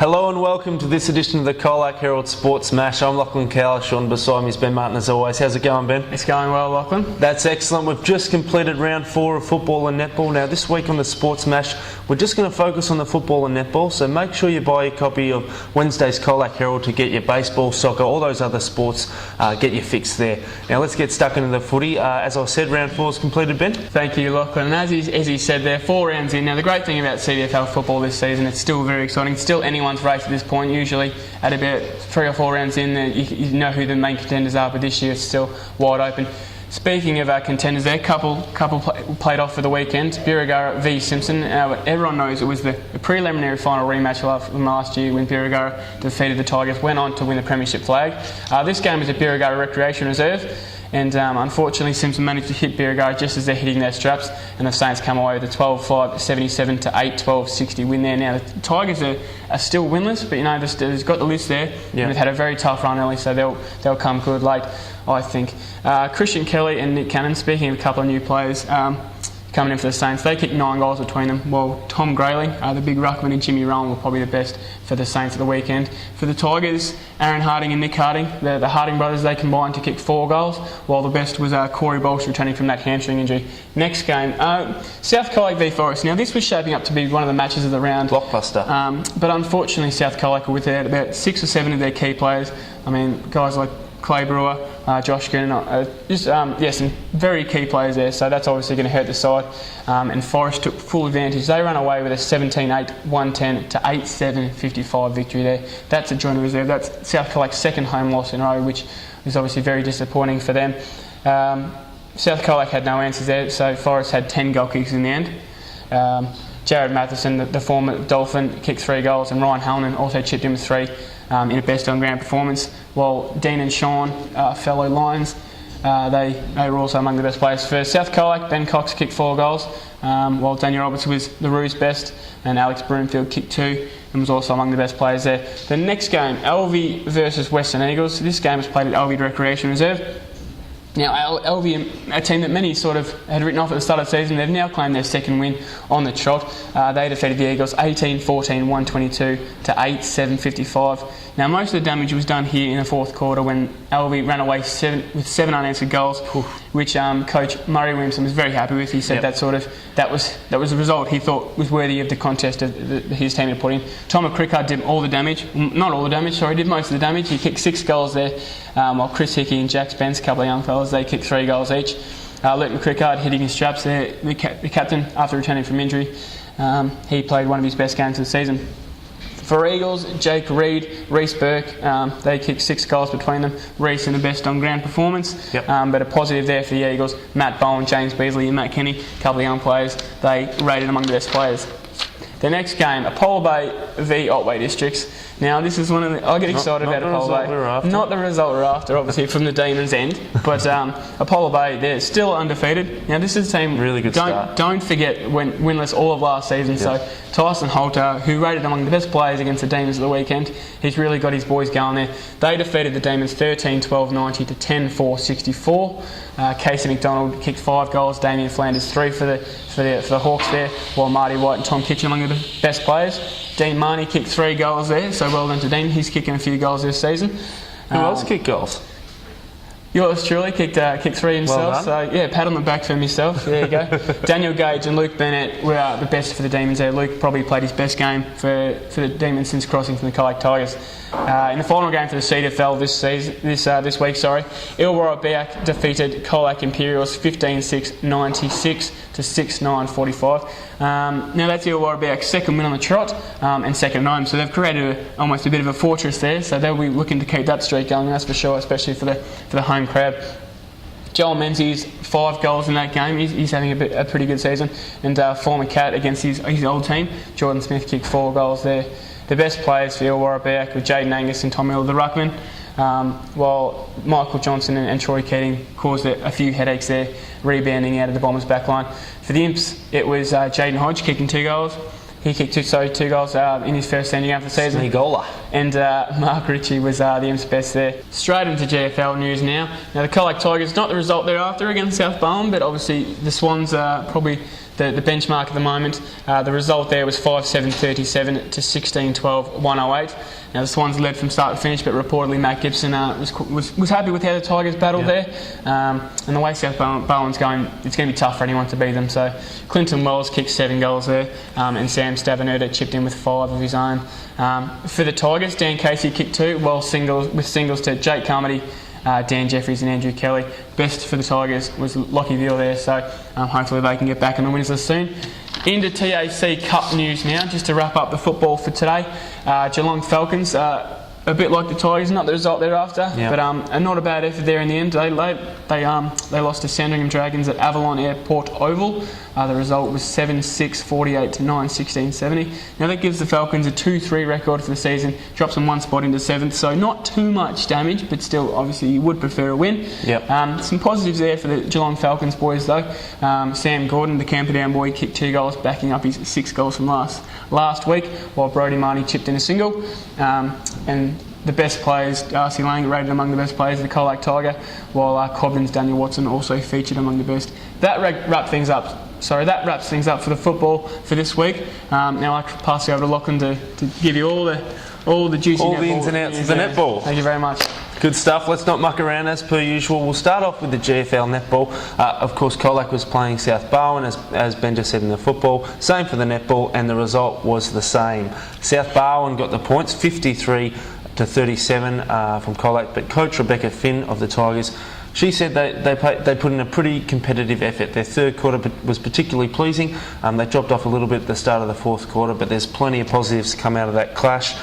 Hello and welcome to this edition of the COLAC Herald Sports Smash. I'm Lachlan, Cowlishaw, and beside me is Ben Martin as always. How's it going, Ben? It's going well, Lachlan. That's excellent. We've just completed round 4 of football and netball. Now this week on the Sports Smash, we're just going to focus on the football and netball, so make sure you buy a copy of Wednesday's COLAC Herald to get your baseball, soccer, all those other sports, get your fix there. Now let's get stuck into the footy. As I said, round 4 is completed, Ben. Thank you, Lachlan. And as he said there, 4 rounds in. Now the great thing about CDFL football this season, it's still very exciting. It's still anyone's race at this point. Usually at about 3 or 4 rounds in, you know who the main contenders are, but this year it's still wide open. Speaking of contenders there, couple played off for the weekend. Birregurra v Simpson. Everyone knows it was the preliminary final rematch from last year when Birregurra defeated the Tigers, went on to win the premiership flag. This game is at Birregurra Recreation Reserve. And unfortunately, Simpson managed to hit Birregurra just as they're hitting their straps, and the Saints come away with a 12-5, 77 to 8, 12-60 win there. Now the Tigers are still winless, but you know they've got the list there, and they've had a very tough run early, so they'll come good late, I think. Christian Kelly and Nick Cannon, speaking of a couple of new players coming in for the Saints, they kicked 9 goals between them, while Tom Grayling, the big ruckman, and Jimmy Rowan were probably the best for the Saints at the weekend. For the Tigers, Aaron Harding and Nick Harding, the Harding brothers, they combined to kick 4 goals, while the best was Corey Bolsh returning from that hamstring injury. Next game, South COLAC v Forest. Now this was shaping up to be one of the matches of the round. Blockbuster. But unfortunately South COLAC were without about 6 or 7 of their key players. I mean, guys like Clay Brewer, Josh Gooden, some very key players there, so that's obviously going to hurt the side. And Forest took full advantage. They ran away with a 17-8, 110 to 8-7, 55 victory there. That's a joint reserve. That's South COLAC's second home loss in a row, which is obviously very disappointing for them. South COLAC had no answers there, so Forest had 10 goal kicks in the end. Jared Matheson, the former Dolphin, kicked 3 goals, and Ryan Hellman also chipped in with 3 in a best on ground performance, while Dean and Sean, fellow Lions, they were also among the best players. For South COLAC, Ben Cox kicked 4 goals, while Daniel Roberts was the Roos best, and Alex Broomfield kicked 2 and was also among the best players there. The next game, LV versus Western Eagles. This game was played at LV Recreation Reserve. Now, LV, a team that many sort of had written off at the start of the season, they've now claimed their second win on the trot. They defeated the Eagles 18-14, 122 to 8-7, 55. Now, most of the damage was done here in the fourth quarter when LV ran away with 7 unanswered goals, which Coach Murray Williamson was very happy with. He said that was the result he thought was worthy of the contest that his team had put in. Tom McCrickard did all the damage, not all the damage, sorry, did most of the damage. He kicked 6 goals there, while Chris Hickey and Jack Spence, a couple of young fellas, they kicked 3 goals each. Luke McCrickard hitting his straps there, the captain, after returning from injury. He played one of his best games of the season. For Eagles, Jake Reid, Reece Burke, they kicked 6 goals between them. Reece in the best on ground performance, but a positive there for the Eagles. Matt Bowen, James Beasley and Matt Kenny, a couple of young players, they rated among the best players. The next game, Apollo Bay v Otway Districts. Now this is one of the, I get excited about Apollo Bay. Not the result we're after, obviously, from the Demons' end, but Apollo Bay, they're still undefeated. Now this is a team, really good start. Don't forget, went winless all of last season, so Tyson Holter, who rated among the best players against the Demons at the weekend, he's really got his boys going there. They defeated the Demons 13-12, 90 to 10-4, 64. Casey McDonald kicked 5 goals, Damien Flanders 3 for the Hawks there, while Marty White and Tom Kitchen among the best players. Dean Marnie kicked 3 goals there, so well done to Dean. He's kicking a few goals this season. Who else kicked goals? Yours truly kicked 3 himself, well so pat on the back for himself. There you go. Daniel Gage and Luke Bennett were the best for the Demons there. Luke probably played his best game for the Demons since crossing from the COLAC Tigers. In the final game for the CDFL this week, Illawarra Biak defeated COLAC Imperials 15-6, 96 to 6-9, 45. Now that's Illawarra Biak's second win on the trot and second home, so they've created almost a bit of a fortress there. So they'll be looking to keep that streak going, that's for sure, especially for the home crowd. Joel Menzies, 5 goals in that game. He's having a pretty good season. And former Cat against his old team, Jordan Smith, kicked 4 goals there. The best players for Illawarra Biak were Jaden Angus and Tom Miller, the ruckman, while Michael Johnson and Troy Keating caused a few headaches there, rebounding out of the Bombers' back line. For the Imps, it was Jaden Hodge kicking 2 goals. He kicked 2 goals in his first senior game of the season. Sneagola. And Mark Ritchie was the Imps' best there. Straight into GFL news now. Now the COLAC Tigers, not the result they're after against South Bowen, but obviously the Swans are probably the benchmark at the moment. The result there was 5-7-37 to 16-12-108. Now the Swans led from start to finish, but reportedly Matt Gibson was happy with how the Tigers battled there. And the way South Bowen's going, it's going to be tough for anyone to beat them. So Clinton Wells kicked 7 goals there, and Sam Stavenuta chipped in with 5 of his own. For the Tigers, Dan Casey kicked 2, while singles to Jake Carmody, Dan Jeffries and Andrew Kelly. Best for the Tigers was Lockie Veal there, so hopefully they can get back on the winners list soon. Into TAC Cup news now, just to wrap up the football for today. Geelong Falcons, a bit like the Tigers, not the result they're after, but not a bad effort there in the end. They lost to Sandringham Dragons at Avalon Airport Oval. The result was 7-6-48 to 9-16-70. Now that gives the Falcons a 2-3 record for the season, drops them 1 spot into 7th, so not too much damage, but still obviously you would prefer a win. Some positives there for the Geelong Falcons boys though. Sam Gordon, the Camperdown boy, kicked 2 goals, backing up his 6 goals from last week, while Brodie Marnie chipped in a single. And the best players, Darcy Lang rated among the best players of the Colac Tiger, while Cobden's Daniel Watson also featured among the best. That wraps things up for the football for this week. Now I pass you over to Lachlan to give you all the juicy all the ins and outs of the netball. Thank you very much. Good stuff. Let's not muck around as per usual. We'll start off with the GFL netball. Of course, Colac was playing South Barwon, as Ben just said in the football. Same for the netball, and the result was the same. South Barwon got the points, 53 to 37 from Colac, but coach Rebecca Finn of the Tigers, she said they put in a pretty competitive effort. Their third quarter was particularly pleasing. They dropped off a little bit at the start of the fourth quarter, but there's plenty of positives to come out of that clash.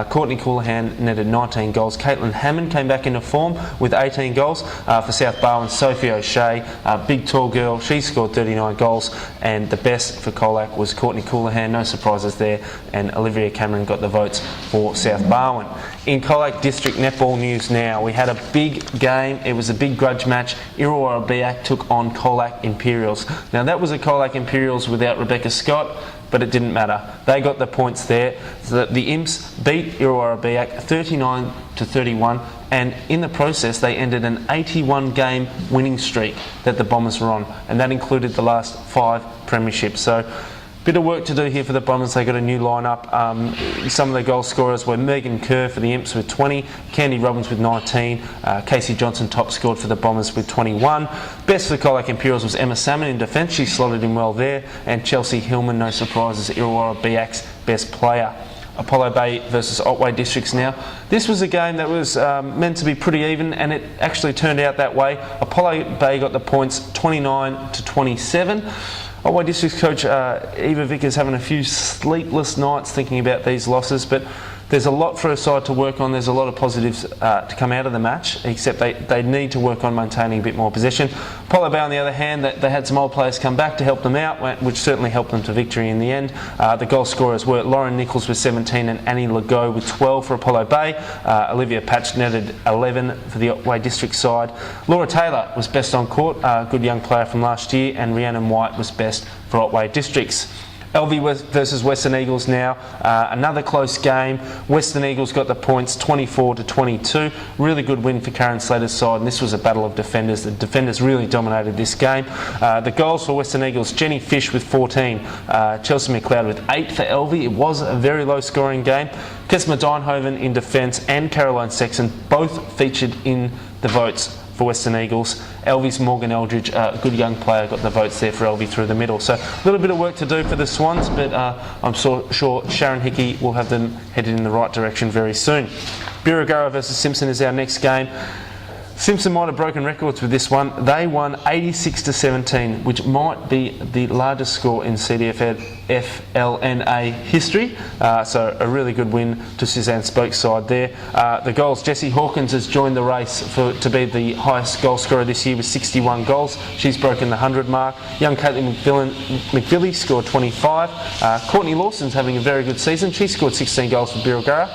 Courtney Coulahan netted 19 goals. Caitlin Hammond came back into form with 18 goals. For South Barwon, Sophie O'Shea, big tall girl, she scored 39 goals. And the best for Colac was Courtney Coulahan, no surprises there. And Olivia Cameron got the votes for South Barwon. In Colac District Netball news now, we had a big game. It was a big grudge match. Illawarra Biak took on Colac Imperials. Now that was a Colac Imperials without Rebecca Scott, but it didn't matter. They got the points there. So the Imps beat Illawarra Biak 39 to 31, and in the process they ended an 81 game winning streak that the Bombers were on, and that included the last 5 premierships. So bit of work to do here for the Bombers. They got a new lineup. Some of the goal scorers were Megan Kerr for the Imps with 20, Candy Robbins with 19, Casey Johnson top scored for the Bombers with 21. Best for the Colac Imperials was Emma Salmon in defence. She slotted in well there, and Chelsea Hillman, no surprises, Illawarra Biak's best player. Apollo Bay versus Otway Districts now. This was a game that was meant to be pretty even, and it actually turned out that way. Apollo Bay got the points 29 to 27. Otway District's coach Eva Vickers having a few sleepless nights thinking about these losses, but there's a lot for her side to work on. There's a lot of positives to come out of the match, except they need to work on maintaining a bit more possession. Apollo Bay, on the other hand, they had some old players come back to help them out, which certainly helped them to victory in the end. The goal scorers were Lauren Nichols with 17 and Annie Legault with 12 for Apollo Bay. Olivia Patch netted 11 for the Otway District side. Laura Taylor was best on court, a good young player from last year, and Rhiannon White was best for Otway Districts. LV versus Western Eagles now, another close game. Western Eagles got the points 24 to 22. Really good win for Karen Slater's side, and this was a battle of defenders. The defenders really dominated this game. The goals for Western Eagles, Jenny Fish with 14, Chelsea McLeod with 8 for LV. It was a very low scoring game. Kesma Deinhoven in defence and Caroline Sexton both featured in the votes for Western Eagles. Elvis Morgan Eldridge, a good young player, got the votes there for Elvie through the middle. So a little bit of work to do for the Swans, but I'm sure Sharon Hickey will have them headed in the right direction very soon. Birregurra versus Simpson is our next game. Simpson might have broken records with this one. They won 86 to 17, which might be the largest score in CDFLNA history. So a really good win to Suzanne Spoke's side there. The goals, Jessie Hawkins has joined the race to be the highest goal scorer this year with 61 goals. She's broken the 100 mark. Young Caitlin McVilly scored 25. Courtney Lawson's having a very good season. She scored 16 goals for Birregurra.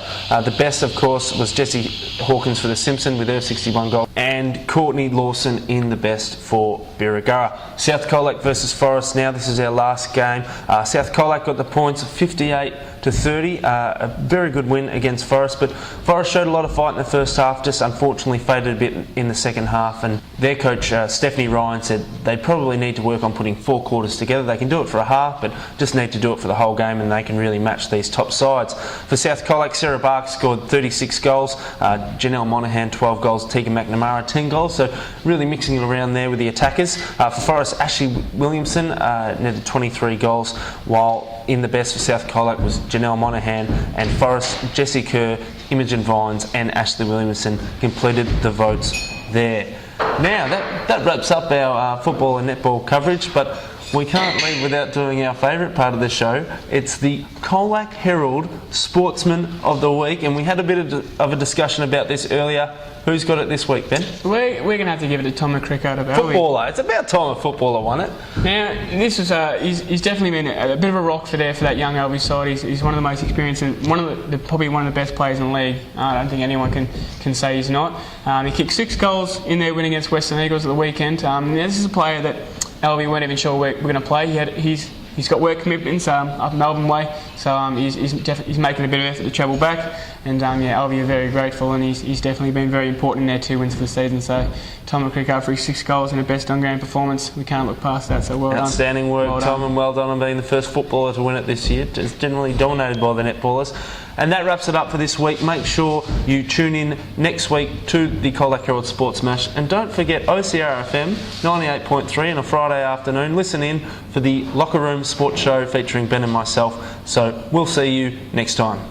The best, of course, was Jessie Hawkins for the Simpson with her 61 goals. And Courtney Lawson in the best for Birregurra. South Colac versus Forest now. This is our last game. South Colac got the points 58 to 30. A very good win against Forest, but Forest showed a lot of fight in the first half, just unfortunately faded a bit in the second half, and their coach Stephanie Ryan said they probably need to work on putting 4 quarters together. They can do it for a half, but just need to do it for the whole game, and they can really match these top sides. For South Colac, Sarah Barker scored 36 goals, Janelle Monaghan 12 goals, Tegan McNamara 10 goals, so really mixing it around there with the attackers. For Forest, Ashley Williamson netted 23 goals, while in the best for South Colac was Janelle Monaghan, and Forest, Jessie Kerr, Imogen Vines and Ashley Williamson completed the votes there. Now that wraps up our football and netball coverage, but we can't leave without doing our favourite part of the show. It's the COLAC Herald Sportsman of the Week, and we had a bit of a discussion about this earlier. Who's got it this week, Ben? We're going to have to give it to Tom McCricker. Footballer. It's about time a footballer won it. Now, this is he's definitely been a bit of a rock for that young Elvie side. He's one of the most experienced and probably one of the best players in the league. I don't think anyone can say he's not. He kicked 6 goals in their win against Western Eagles at the weekend. This is a player that Elvie weren't even sure we're going to play. He's got work commitments up Melbourne way, so he's making a bit of effort to travel back. And Elvie are very grateful, and he's definitely been very important in their 2 wins for the season. So Tom McCricker for his 6 goals and a best on-ground performance. We can't look past that. So well done. Outstanding work, Tom, and well done on being the first footballer to win it this year. It's generally dominated by the netballers. And that wraps it up for this week. Make sure you tune in next week to the COLAC Herald Sports Mash, and don't forget OCR FM 98.3 on a Friday afternoon. Listen in for the Locker Room Sports Show featuring Ben and myself. So we'll see you next time.